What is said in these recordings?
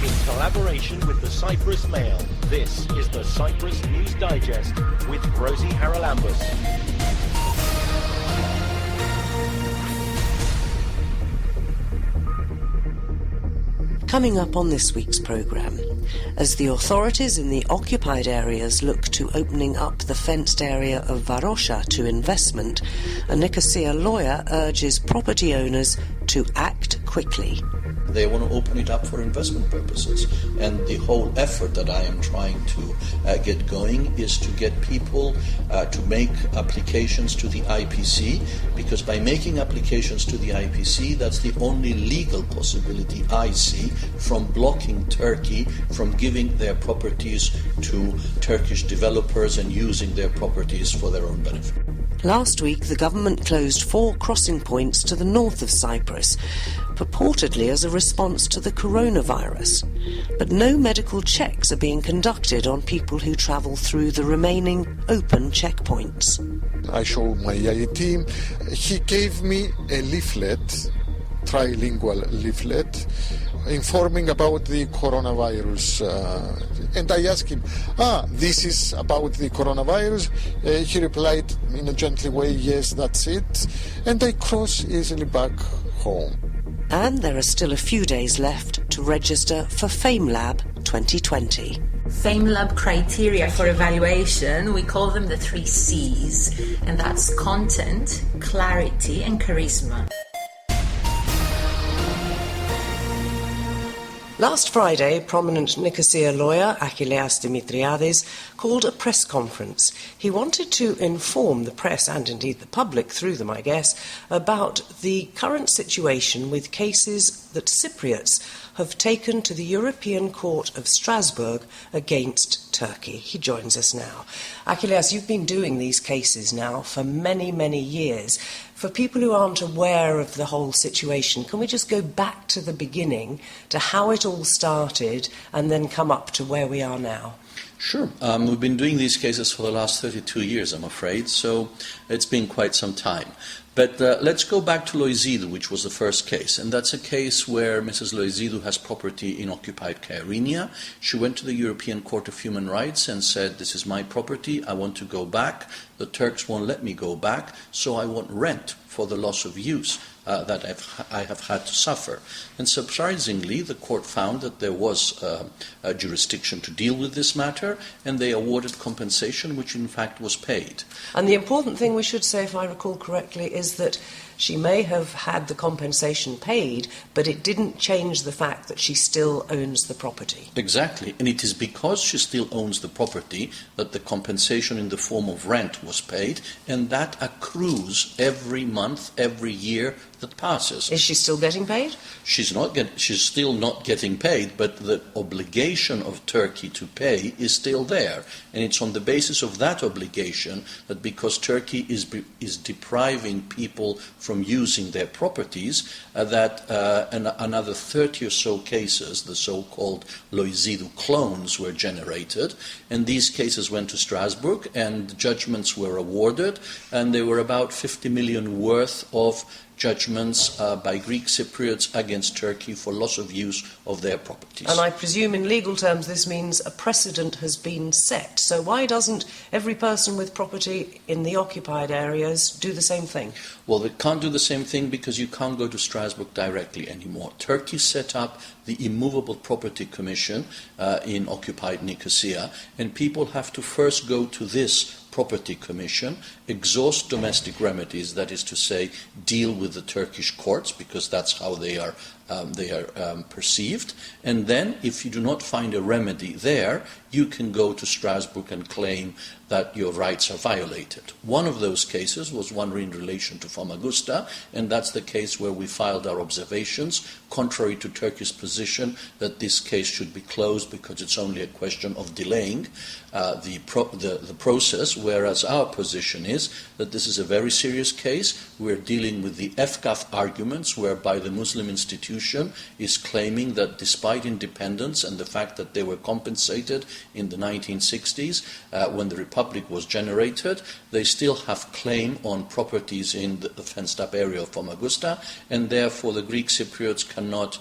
in collaboration with the Cyprus Mail. This is the Cyprus News Digest with Rosie Haralambous. Coming up on this week's programme, as the authorities in the occupied areas look to opening up the fenced area of Varosha to investment, a Nicosia lawyer urges property owners to act quickly. They want to open it up for investment purposes, and the whole effort that I am trying to get going is to get people to make applications to the IPC, because by making applications to the IPC, that's the only legal possibility I see from blocking Turkey from giving their properties to Turkish developers and using their properties for their own benefit. Last week, the government closed 4 crossing points to the north of Cyprus, purportedly as a response to the coronavirus. But no medical checks are being conducted on people who travel through the remaining open checkpoints. I showed my IT. He gave me a leaflet, trilingual leaflet, informing about the coronavirus. And I asked him, this is about the coronavirus? He replied in a gentle way, yes, that's it. And I crossed easily back home. And there are still a few days left to register for FameLab 2020. FameLab criteria for evaluation, we call them the 3 C's, and that's content, clarity, and charisma. Last Friday, prominent Nicosia lawyer Achilleas Dimitriadis called a press conference. He wanted to inform the press, and indeed the public through them, I guess, about the current situation with cases that Cypriots have taken to the European Court of Strasbourg against Turkey. He joins us now. Achilleas, you've been doing these cases now for many, many years. For people who aren't aware of the whole situation, can we just go back to the beginning, to how it all started, and then come up to where we are now? Sure. We've been doing these cases for the last 32 years, I'm afraid, so it's been quite some time. But let's go back to Loizidou, which was the first case, and that's a case where Mrs. Loizidou has property in occupied Kyrenia. She went to the European Court of Human Rights and said, this is my property, I want to go back. The Turks won't let me go back, so I want rent for the loss of use that I have had to suffer. And surprisingly, the court found that there was a jurisdiction to deal with this matter, and they awarded compensation, which in fact was paid. And the important thing we should say, if I recall correctly, is that she may have had the compensation paid, but it didn't change the fact that she still owns the property. Exactly, and it is because she still owns the property that the compensation in the form of rent was paid, and that accrues every month, every year that passes. Is she still getting paid? She's still not getting paid, but the obligation of Turkey to pay is still there, and it's on the basis of that obligation that because Turkey is depriving people from using their properties, that another 30 or so cases, the so-called Loizidou clones, were generated, and these cases went to Strasbourg, and judgments were awarded, and there were about 50 million worth of judgments by Greek Cypriots against Turkey for loss of use of their properties. And I presume in legal terms this means a precedent has been set. So why doesn't every person with property in the occupied areas do the same thing? Well, they can't do the same thing because you can't go to Strasbourg directly anymore. Turkey set up the Immovable Property Commission in occupied Nicosia, and people have to first go to this Property Commission, exhaust domestic remedies, that is to say, deal with the Turkish courts, because that's how they are perceived, and then if you do not find a remedy there, you can go to Strasbourg and claim that your rights are violated. One of those cases was one in relation to Famagusta, and that's the case where we filed our observations, contrary to Turkey's position that this case should be closed because it's only a question of delaying the process, whereas our position is that this is a very serious case. We're dealing with the FCAF arguments, whereby the Muslim institution is claiming that despite independence and the fact that they were compensated in the 1960s, when the Republic was generated, they still have claim on properties in the fenced-up area of Famagusta, and therefore the Greek Cypriots cannot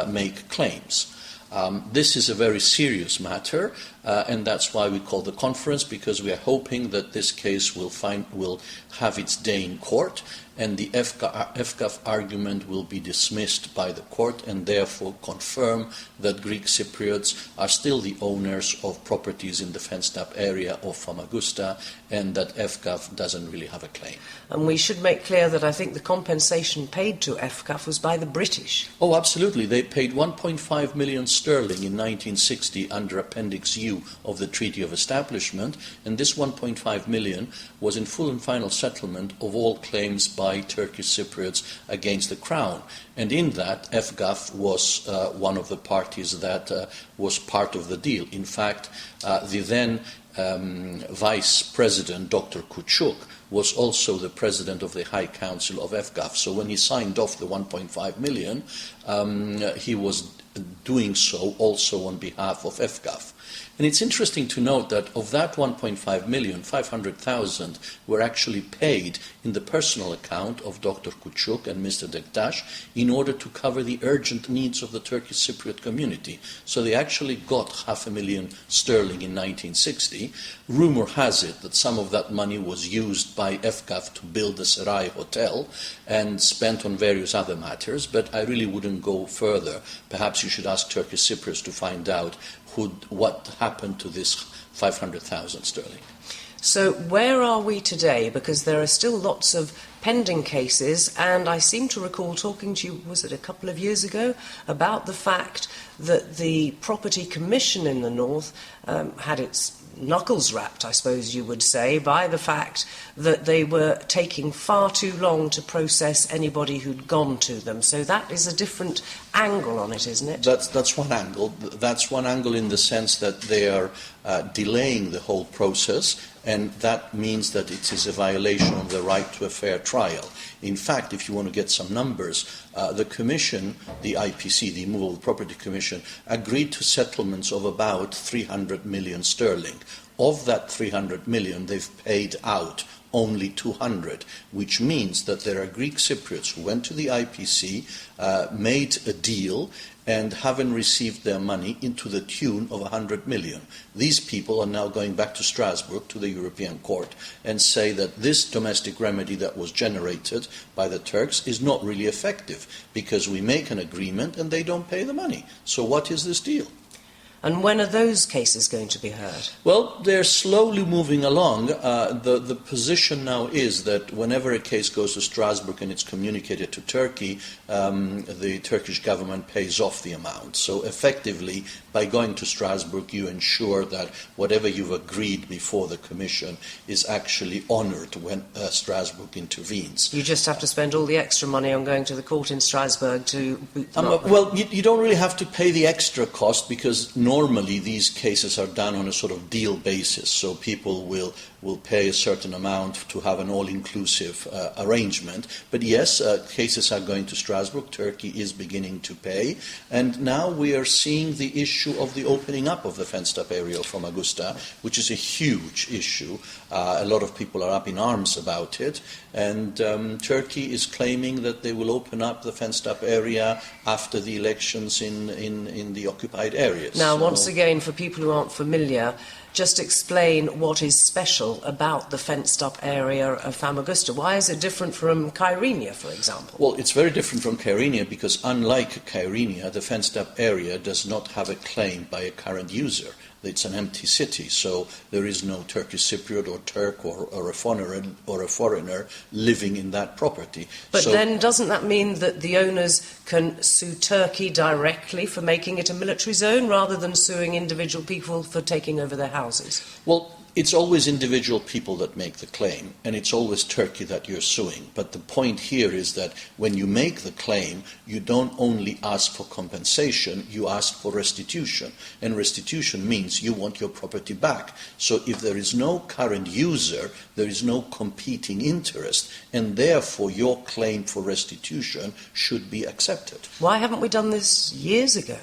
make claims. This is a very serious matter, and that's why we call the conference, because we are hoping that this case will have its day in court, and the FGAF argument will be dismissed by the court and therefore confirm that Greek Cypriots are still the owners of properties in the fenced-up area of Famagusta, and that FGAF doesn't really have a claim. And we should make clear that I think the compensation paid to FGAF was by the British. Oh, absolutely. They paid 1.5 million sterling in 1960 under Appendix U of the Treaty of Establishment, and this 1.5 million was in full and final settlement of all claims by Turkish Cypriots against the Crown. And in that, FGAF was one of the parties that was part of the deal. In fact, the then Vice President, Dr. Kuchuk, was also the President of the High Council of FGAF. So when he signed off the 1.5 million, he was doing so also on behalf of FGAF. And it's interesting to note that of that 1.5 million, 500,000 were actually paid in the personal account of Dr. Kuchuk and Mr. Dektash in order to cover the urgent needs of the Turkish Cypriot community. So they actually got 500,000 sterling in 1960. Rumor has it that some of that money was used by FGAF to build the Sarai Hotel and spent on various other matters, but I really wouldn't go further. Perhaps you should ask Turkish Cypriots to find out what happened to this 500,000 sterling. So where are we today? Because there are still lots of pending cases, and I seem to recall talking to you, was it a couple of years ago, about the fact that the Property Commission in the North had its knuckles wrapped, I suppose you would say, by the fact that they were taking far too long to process anybody who'd gone to them. So that is a different angle on it, isn't it? That's one angle. That's one angle in the sense that they are delaying the whole process, and that means that it is a violation of the right to a fair trial. In fact, if you want to get some numbers, the Commission, the IPC, the Immovable Property Commission, agreed to settlements of about 300 million sterling. Of that 300 million, they've paid out only 200, which means that there are Greek Cypriots who went to the IPC, made a deal, and haven't received their money into the tune of 100 million. These people are now going back to Strasbourg, to the European Court, and say that this domestic remedy that was generated by the Turks is not really effective, because we make an agreement and they don't pay the money. So what is this deal? And when are those cases going to be heard? Well, they're slowly moving along. The position now is that whenever a case goes to Strasbourg and it's communicated to Turkey, the Turkish government pays off the amount. So effectively, by going to Strasbourg, you ensure that whatever you've agreed before the Commission is actually honoured when Strasbourg intervenes. You just have to spend all the extra money on going to the court in Strasbourg to boot them up. Well, you don't really have to pay the extra cost, because normally these cases are done on a sort of deal basis, so people will pay a certain amount to have an all-inclusive arrangement. But yes, cases are going to Strasbourg. Turkey is beginning to pay, and now we are seeing the issue of the opening up of the fenced-up area of Famagusta, which is a huge issue. A lot of people are up in arms about it, and Turkey is claiming that they will open up the fenced-up area after the elections in the occupied areas. Now, once again, for people who aren't familiar, just explain what is special about the fenced-up area of Famagusta. Why is it different from Kyrenia, for example? Well, it's very different from Kyrenia because, unlike Kyrenia, the fenced-up area does not have a claim by a current user. It's an empty city, so there is no Turkish Cypriot or Turk or a foreigner living in that property. But then doesn't that mean that the owners can sue Turkey directly for making it a military zone rather than suing individual people for taking over their houses? Well, it's always individual people that make the claim, and it's always Turkey that you're suing. But the point here is that when you make the claim, you don't only ask for compensation, you ask for restitution. And restitution means you want your property back. So if there is no current user, there is no competing interest, and therefore your claim for restitution should be accepted. Why haven't we done this years ago?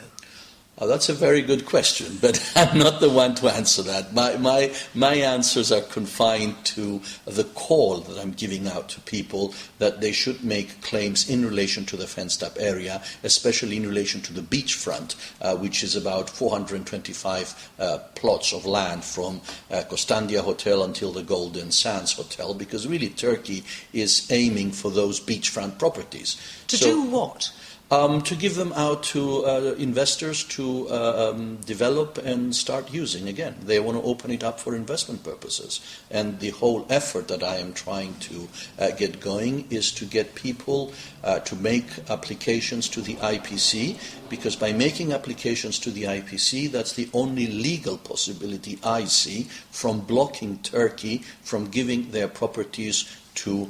Oh, that's a very good question, but I'm not the one to answer that. My answers are confined to the call that I'm giving out to people that they should make claims in relation to the fenced-up area, especially in relation to the beachfront, which is about 425 plots of land from Costandia Hotel until the Golden Sands Hotel, because really Turkey is aiming for those beachfront properties. To do what? To give them out to investors to develop and start using again. They want to open it up for investment purposes. And the whole effort that I am trying to get going is to get people to make applications to the IPC, because by making applications to the IPC, that's the only legal possibility I see from blocking Turkey from giving their properties to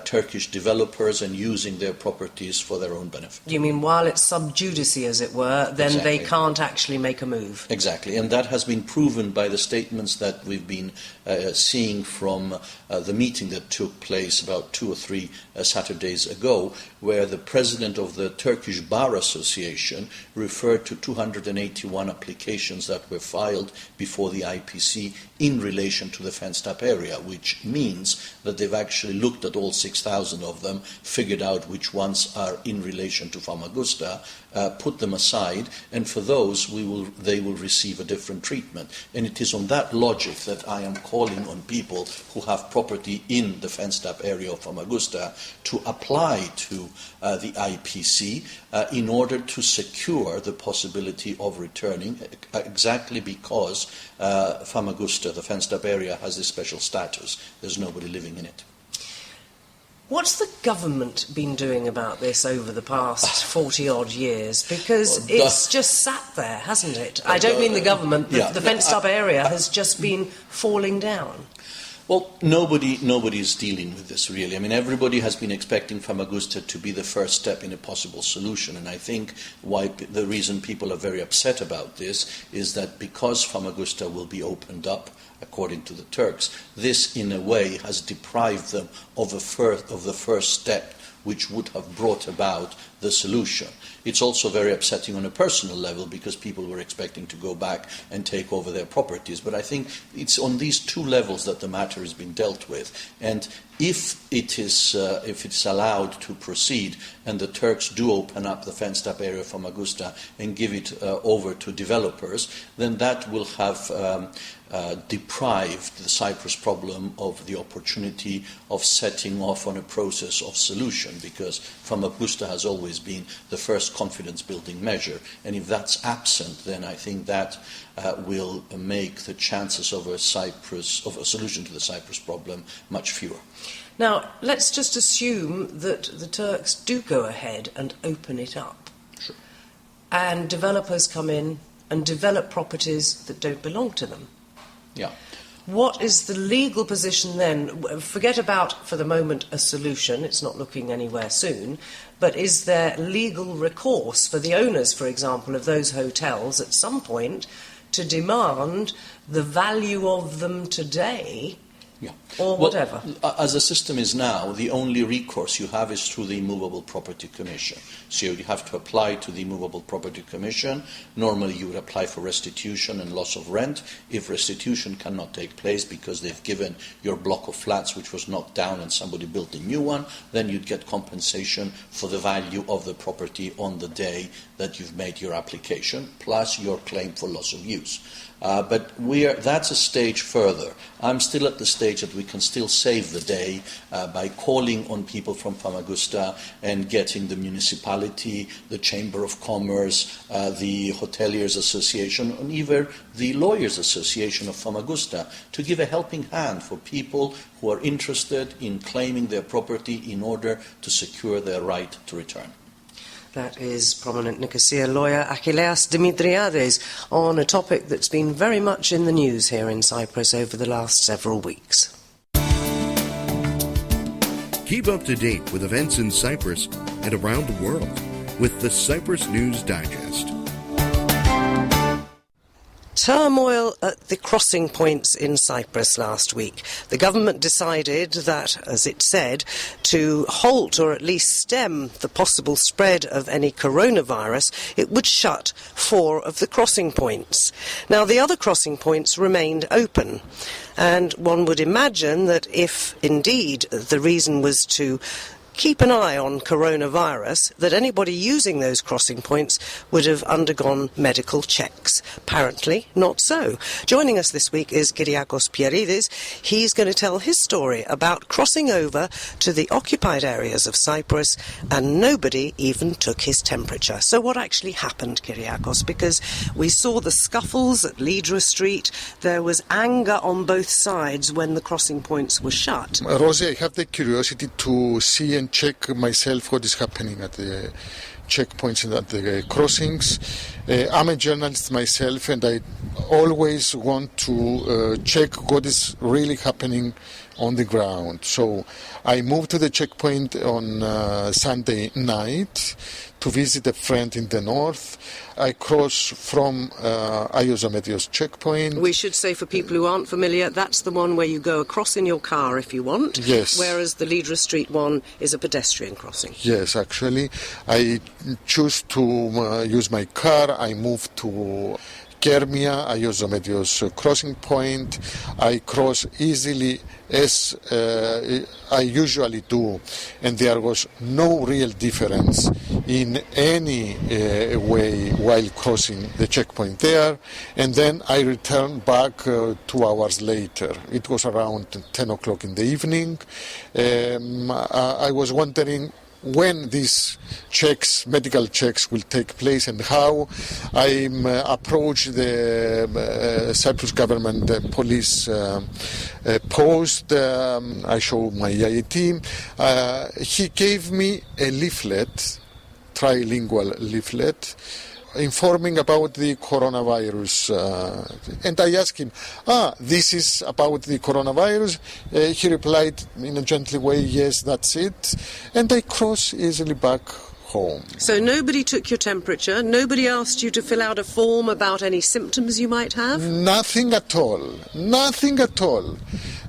Turkish developers and using their properties for their own benefit. You mean while it's sub judice, as it were, then Exactly. they can't actually make a move? Exactly, and that has been proven by the statements that we've been seeing from the meeting that took place about 2 or 3 Saturdays ago, where the president of the Turkish Bar Association referred to 281 applications that were filed before the IPC in relation to the fenced-up area, which means that they've actually looked at all 6,000 of them, figured out which ones are in relation to Famagusta, put them aside, and for those they will receive a different treatment. And it is on that logic that I am calling on people who have property in the fenced-up area of Famagusta to apply to the IPC in order to secure the possibility of returning, exactly because Famagusta, the fenced-up area, has this special status. There's nobody living in it. What's the government been doing about this over the past 40-odd years? Because it's just sat there, hasn't it? I don't mean the government. The fenced-up area has just been falling down. Well, nobody is dealing with this, really. I mean, everybody has been expecting Famagusta to be the first step in a possible solution, and I think the reason people are very upset about this is that because Famagusta will be opened up, according to the Turks, this in a way has deprived them of the first step which would have brought about the solution. It's also very upsetting on a personal level because people were expecting to go back and take over their properties. But I think it's on these two levels that the matter has been dealt with. And if it's allowed to proceed and the Turks do open up the fenced-up area of Famagusta and give it over to developers, then that will have deprived the Cyprus problem of the opportunity of setting off on a process of solution, because Famagusta has always been the first confidence-building measure, and if that's absent, then I think that will make the chances of a solution to the Cyprus problem much fewer. Now, let's just assume that the Turks do go ahead and open it up. Sure. And developers come in and develop properties that don't belong to them. Yeah. What is the legal position then? Forget about, for the moment, a solution. It's not looking anywhere soon. But is there legal recourse for the owners, for example, of those hotels at some point to demand the value of them today? Yeah. Or whatever. Well, as the system is now, the only recourse you have is through the Immovable Property Commission. So you have to apply to the Immovable Property Commission. Normally you would apply for restitution and loss of rent. If restitution cannot take place because they've given your block of flats which was knocked down and somebody built a new one, then you'd get compensation for the value of the property on the day that you've made your application, plus your claim for loss of use. But that's a stage further. I'm still at the stage that we can still save the day by calling on people from Famagusta and getting the municipality, the Chamber of Commerce, the Hoteliers Association, and even the Lawyers Association of Famagusta to give a helping hand for people who are interested in claiming their property in order to secure their right to return. That is prominent Nicosia lawyer Achilleas Dimitriades on a topic that's been very much in the news here in Cyprus over the last several weeks. Keep up to date with events in Cyprus and around the world with the Cyprus News Digest. Turmoil at the crossing points in Cyprus last week. The government decided that, as it said, to halt or at least stem the possible spread of any coronavirus, it would shut 4 of the crossing points. Now, the other crossing points remained open, and one would imagine that if indeed the reason was to keep an eye on coronavirus, that anybody using those crossing points would have undergone medical checks. Apparently not so. Joining us this week is Kyriakos Pieridis. He's going to tell his story about crossing over to the occupied areas of Cyprus and nobody even took his temperature. So what actually happened, Kyriakos? Because we saw the scuffles at Lydra Street. There was anger on both sides when the crossing points were shut. Rosie, I have the curiosity to see and check myself what is happening at the checkpoints and at the crossings. I'm a journalist myself, and I always want to check what is really happening on the ground. So I moved to the checkpoint on Sunday night to visit a friend in the north. I cross from Ayos checkpoint. We should say, for people who aren't familiar, that's the one where you go across in your car if you want. Yes. Whereas the Lydra Street one is a pedestrian crossing. Yes, actually. I choose to use my car. I move to Kermia, Ayos crossing point. I cross easily as I usually do, and there was no real difference in any way while crossing the checkpoint there. And then I returned back 2 hours later. It was around 10 o'clock in the evening. I was wondering when these checks, medical checks, will take place and how. I approached the Cyprus government police post. I showed my IAT. He gave me a leaflet, trilingual leaflet, informing about the coronavirus. And I asked him, this is about the coronavirus? He replied in a gentle way, yes, that's it. And I crossed easily back home. So nobody took your temperature, nobody asked you to fill out a form about any symptoms you might have? Nothing at all. Nothing at all.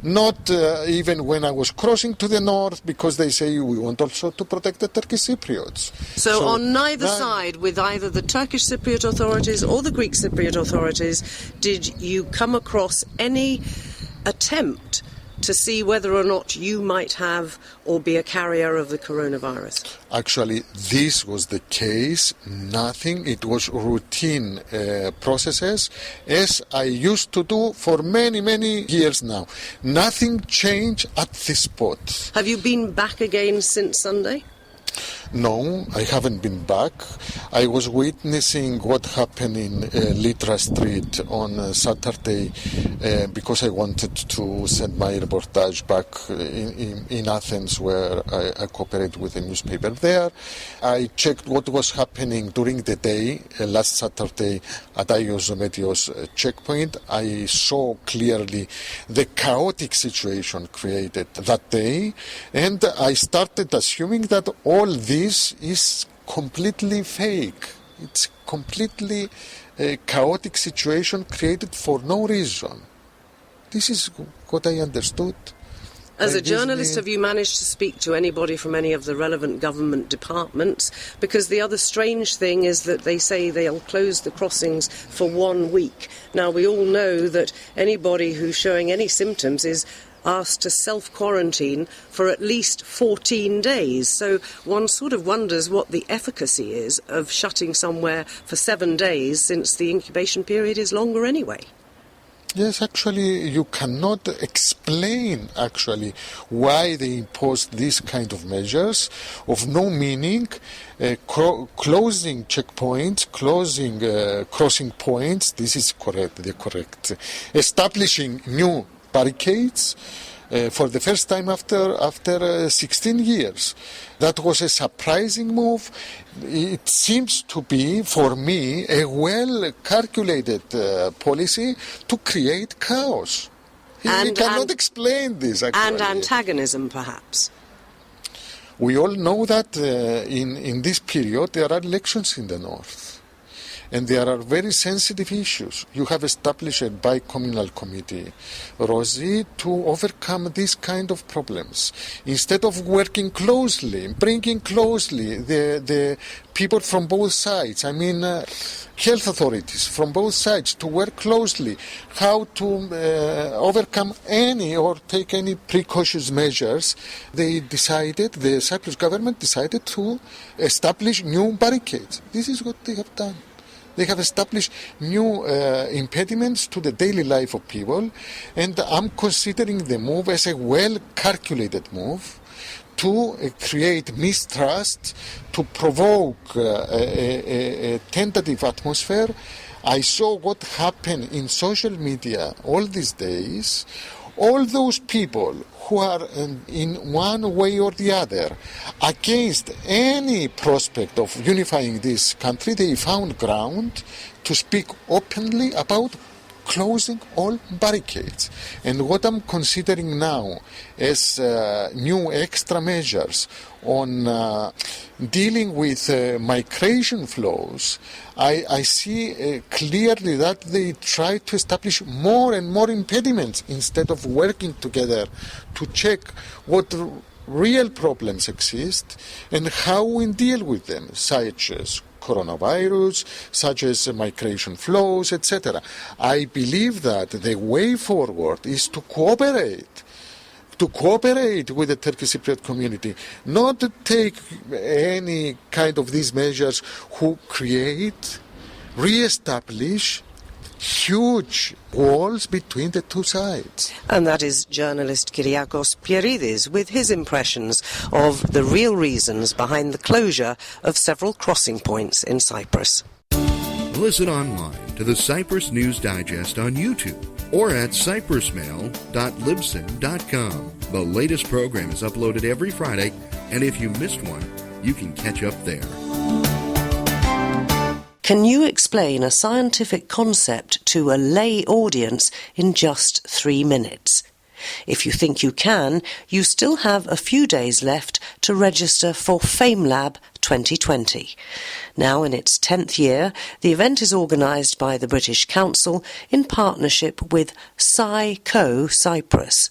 Not even when I was crossing to the north, because they say we want also to protect the Turkish Cypriots. So on neither side, with either the Turkish Cypriot authorities or the Greek Cypriot authorities, did you come across any attempt to see whether or not you might have or be a carrier of the coronavirus? Actually, this was the case. Nothing. It was routine processes, as I used to do for many, many years now. Nothing changed at this spot. Have you been back again since Sunday? No, I haven't been back. I was witnessing what happened in Lydra Street on Saturday because I wanted to send my reportage back in Athens, where I cooperate with a newspaper there. I checked what was happening during the day, last Saturday at Ayos checkpoint. I saw clearly the chaotic situation created that day, and I started assuming that all this is completely fake. It's completely a chaotic situation created for no reason. This is what I understood. As a journalist, have you managed to speak to anybody from any of the relevant government departments? Because the other strange thing is that they say they'll close the crossings for 1 week. Now, we all know that anybody who's showing any symptoms is asked to self-quarantine for at least 14 days. So one sort of wonders what the efficacy is of shutting somewhere for 7 days, since the incubation period is longer anyway. Yes, actually, you cannot explain actually why they imposed these kind of measures of no meaning, closing checkpoints, closing crossing points. This is correct, the correct. Establishing new barricades for the first time after 16 years. That was a surprising move. It seems to be, for me, a well-calculated policy to create chaos. We cannot explain this, actually. And antagonism, perhaps. We all know that in this period there are elections in the north. and there are very sensitive issues. You have established a bi-communal committee, Rosie, to overcome these kind of problems. Instead of working closely, bringing closely the people from both sides, health authorities from both sides, to work closely, how to overcome any or take any precautionary measures, the Cyprus government decided to establish new barricades. This is what they have done. They have established new impediments to the daily life of people, and I'm considering the move as a well-calculated move to create mistrust, to provoke a tentative atmosphere. I saw what happened in social media all these days. All those people who are in one way or the other against any prospect of unifying this country, they found ground to speak openly about closing all barricades. And what I'm considering now as new extra measures on dealing with migration flows, I see clearly that they try to establish more and more impediments instead of working together to check what real problems exist and how we deal with them, such as coronavirus, such as migration flows, etc. I believe that the way forward is to cooperate with the Turkish Cypriot community, not to take any kind of these measures who create, re-establish huge walls between the two sides. And that is journalist Kyriakos Pieridis with his impressions of the real reasons behind the closure of several crossing points in Cyprus. Listen online to the Cyprus News Digest on YouTube or at cyprusmail.libsyn.com. The latest program is uploaded every Friday, and if you missed one, you can catch up there. Can you explain a scientific concept to a lay audience in just 3 minutes? If you think you can, you still have a few days left to register for FameLab 2020. Now in its 10th year, the event is organised by the British Council in partnership with Psycho Cyprus.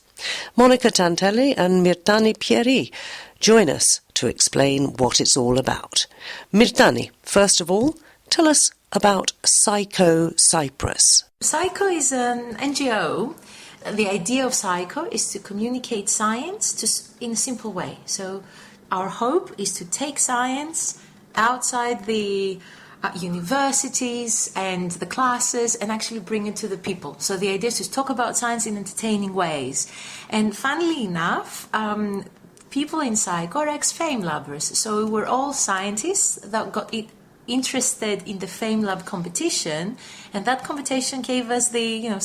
Monica Tantelli and Mirtani Pieri join us to explain what it's all about. Mirtani, first of all, tell us about Psycho Cyprus. Psycho is an NGO. The idea of Psycho is to communicate science in a simple way. So our hope is to take science outside the universities and the classes and actually bring it to the people. So the idea is to talk about science in entertaining ways. And funnily enough, people in Psycho are ex-FameLabbers. So we're all scientists that got interested in the FameLab competition, and that competition gave us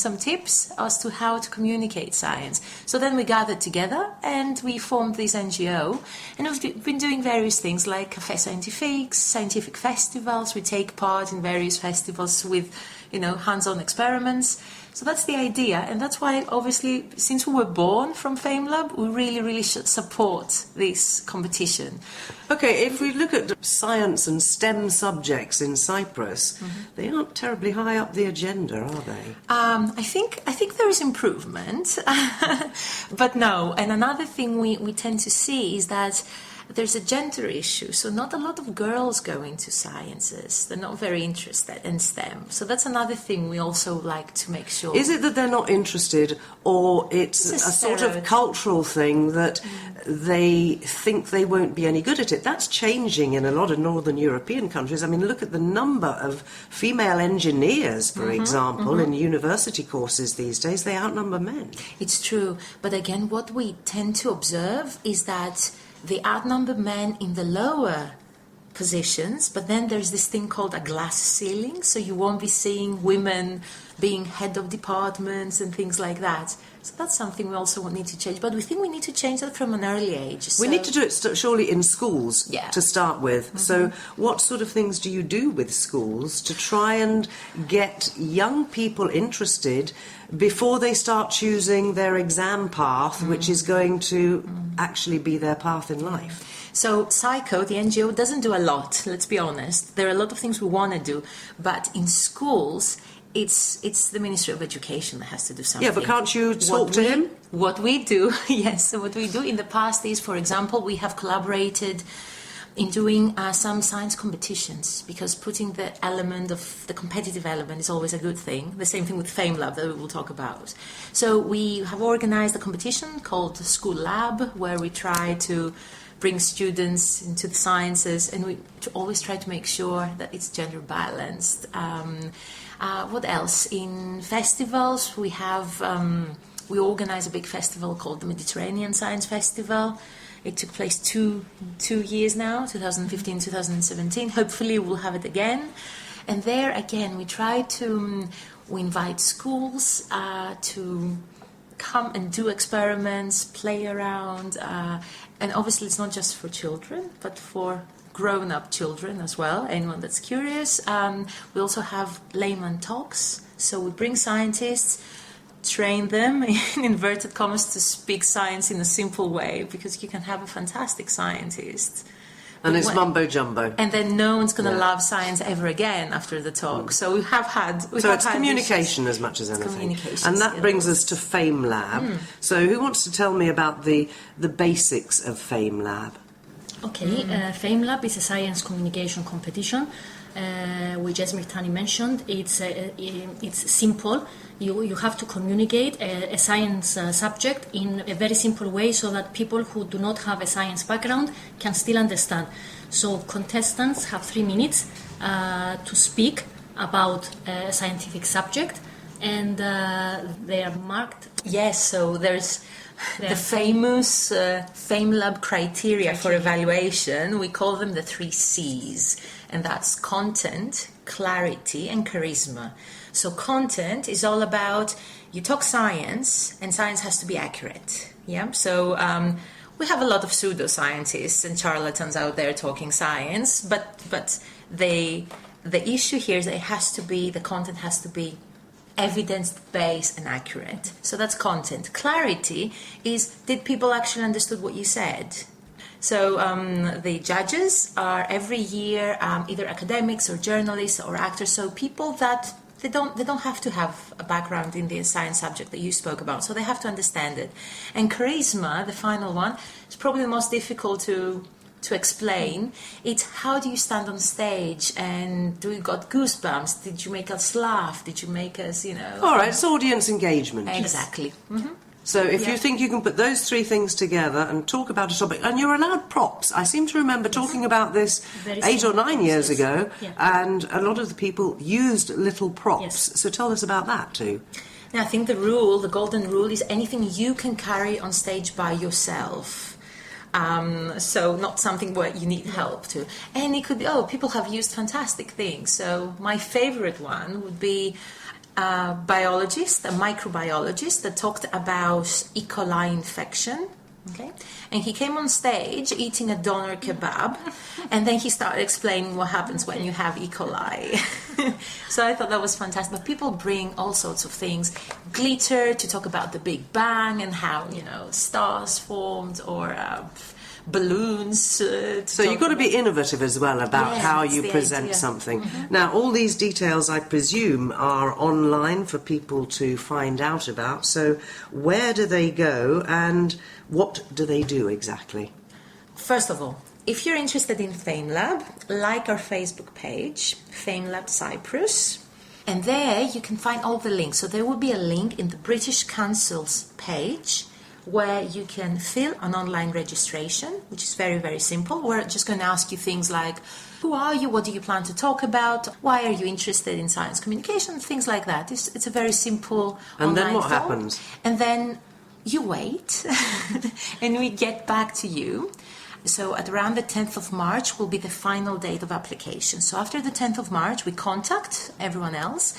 some tips as to how to communicate science. So then we gathered together and we formed this NGO, and we've been doing various things like Café Scientifique, scientific festivals. We take part in various festivals with hands-on experiments. So that's the idea, and that's why, obviously, since we were born from FameLab, we really should support this competition. Okay, if we look at science and STEM subjects in Cyprus, they aren't terribly high up the agenda, are they? I think there is improvement, but no. And another thing we tend to see is that there's a gender issue, so not a lot of girls go into sciences. They're not very interested in STEM. So that's another thing we also like to make sure. Is it that they're not interested, or it's a sort of cultural thing that they think they won't be any good at it? That's changing in a lot of northern European countries. I mean, look at the number of female engineers, for example, in university courses these days. They outnumber men. It's true. But again, what we tend to observe is that they outnumber men in the lower positions, but then there's this thing called a glass ceiling, so you won't be seeing women being head of departments and things like that. So that's something we also need to change. But we think we need to change that from an early age. So we need to do it surely in schools to start with. Mm-hmm. So what sort of things do you do with schools to try and get young people interested before they start choosing their exam path, which is going to actually be their path in life? So Psycho, the NGO, doesn't do a lot, let's be honest. There are a lot of things we want to do, but in schools, it's the Ministry of Education that has to do something. Yeah, but can't you talk to him? What we do, yes, so what we do in the past is, for example, we have collaborated in doing some science competitions, because putting the element of the competitive element is always a good thing. The same thing with FameLab that we will talk about. So we have organized a competition called School Lab, where we try to bring students into the sciences, and we always try to make sure that it's gender balanced. What else? In festivals, we have we organize a big festival called the Mediterranean Science Festival. It took place two years now, 2015, 2017. Hopefully we'll have it again. And there again, we try to we invite schools to come and do experiments, play around, and obviously it's not just for children, but for grown-up children as well, anyone that's curious. We also have layman talks, so we bring scientists, train them, in inverted commas, to speak science in a simple way, because you can have a fantastic scientist. And it's mumbo-jumbo. And then no one's going to love science ever again after the talk. So we have had... So it's communication as much as anything. Communication and that skills. brings us to FameLab. So who wants to tell me about the basics of FameLab? Okay, FameLab is a science communication competition, which, as Mirtani mentioned, it's simple. You have to communicate a science subject in a very simple way, so that people who do not have a science background can still understand. So contestants have 3 minutes to speak about a scientific subject, and they are marked. Yes, so there's the famous FameLab criteria for evaluation. We call them the 3 C's, and that's content, clarity, and charisma. So content is all about, you talk science, and science has to be accurate. Yeah. So we have a lot of pseudoscientists and charlatans out there talking science, but the issue here is that the content has to be evidence-based and accurate. So that's content. Clarity is, did people actually understood what you said? So the judges are every year either academics or journalists or actors, so people that they don't have to have a background in the science subject that you spoke about, so they have to understand it. And charisma, the final one, is probably the most difficult to explain. It's how do you stand on stage, and do you got goosebumps? Did you make us laugh? Did you make us, All right, it's audience engagement. Exactly. Mm-hmm. So if you think you can put those 3 things together and talk about a topic, and you're allowed props. I seem to remember talking about this 8 or 9 years ago, and a lot of the people used little props. Yes. So tell us about that too. Now, I think the golden rule is anything you can carry on stage by yourself. So not something where you need help to. And it could be, people have used fantastic things. So my favorite one would be a microbiologist that talked about E. coli infection. Okay, and he came on stage eating a doner kebab, and then he started explaining what happens when you have E. coli. So I thought that was fantastic. But people bring all sorts of things, glitter to talk about the Big Bang and how stars formed, or balloons. So you've got to be innovative as well about how you present something. Mm-hmm. Now, all these details, I presume, are online for people to find out about. So where do they go, and what do they do exactly? First of all, if you're interested in FameLab, like our Facebook page, FameLab Cyprus, and there you can find all the links. So there will be a link in the British Council's page where you can fill an online registration, which is very, very simple. We're just going to ask you things like, who are you? What do you plan to talk about? Why are you interested in science communication? Things like that. It's a very simple And online then what form. happens? And then you wait, and we get back to you. So at around the 10th of March will be the final date of application. So after the 10th of March, we contact everyone else.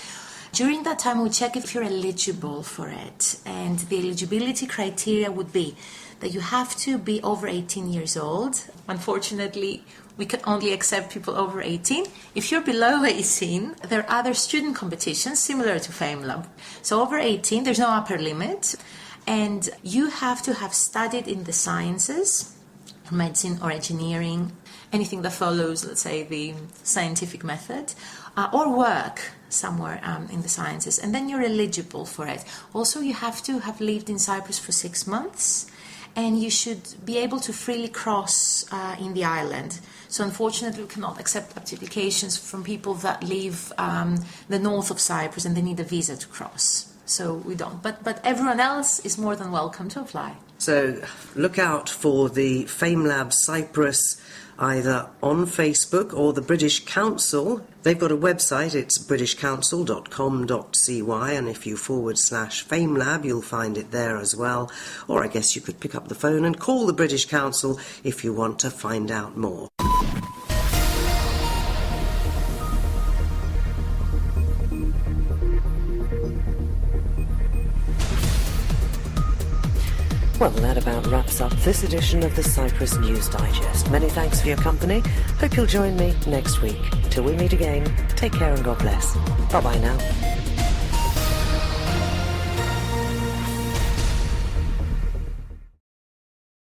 During that time, we check if you're eligible for it. And the eligibility criteria would be that you have to be over 18 years old. Unfortunately, we can only accept people over 18. If you're below 18, there are other student competitions similar to FameLab. So over 18, there's no upper limit. And you have to have studied in the sciences, medicine or engineering, anything that follows, let's say, the scientific method, or work somewhere in the sciences, and then you're eligible for it. Also, you have to have lived in Cyprus for 6 months, and you should be able to freely cross in the island. So unfortunately, we cannot accept applications from people that live the north of Cyprus and they need a visa to cross. So we don't. But everyone else is more than welcome to apply. So look out for the FameLab Cyprus either on Facebook or the British Council. They've got a website, it's britishcouncil.com.cy, and if you /FameLab, you'll find it there as well. Or I guess you could pick up the phone and call the British Council if you want to find out more. Well, that about wraps up this edition of the Cyprus News Digest. Many thanks for your company. Hope you'll join me next week. Till we meet again, take care and God bless. Bye-bye now.